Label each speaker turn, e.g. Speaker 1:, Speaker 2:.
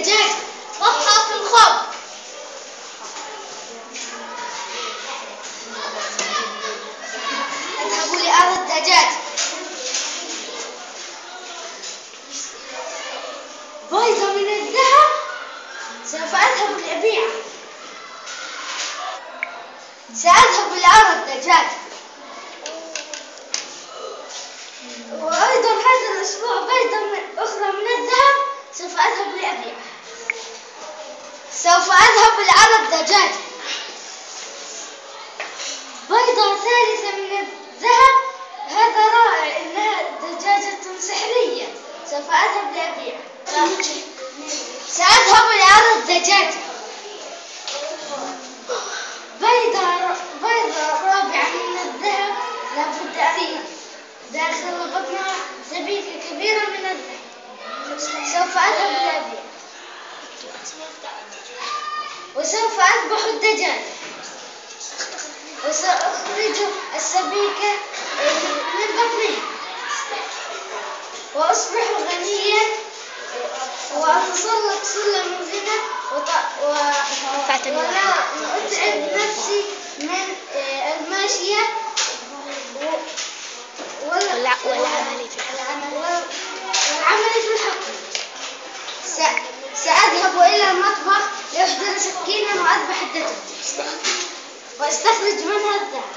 Speaker 1: الدجاج طبخها في الخبز. أذهب لأرى الدجاج. بيضة من الذهب سوف أذهب لأبيعها. سأذهب لأرى الدجاج. وأيضا هذا الأسبوع بيضة أخرى من الذهب سوف أذهب لأبيعها. سوف أذهب لأرى الدجاج. بيضة ثالثة من الذهب، هذا رائع، إنها دجاجة سحرية، سوف أذهب لأبيعها. سأذهب لأرى الدجاج. بيضة رابعة من الذهب لابد فيها، داخل بطنها سبيكة كبيرة من الذهب، سوف أذهب لأبيعها. وسوف أذبح الدجاج وسأخرج السبيكة من بطنها، وأصبح غنيا وأتسلق سلم الغنى ولا أتعب نفسي من الماشية والعمل في الحقل. سأذهب إلى المطبخ لأحضر سكينا وأذبح الدجاج وأستخرج منها الذهب.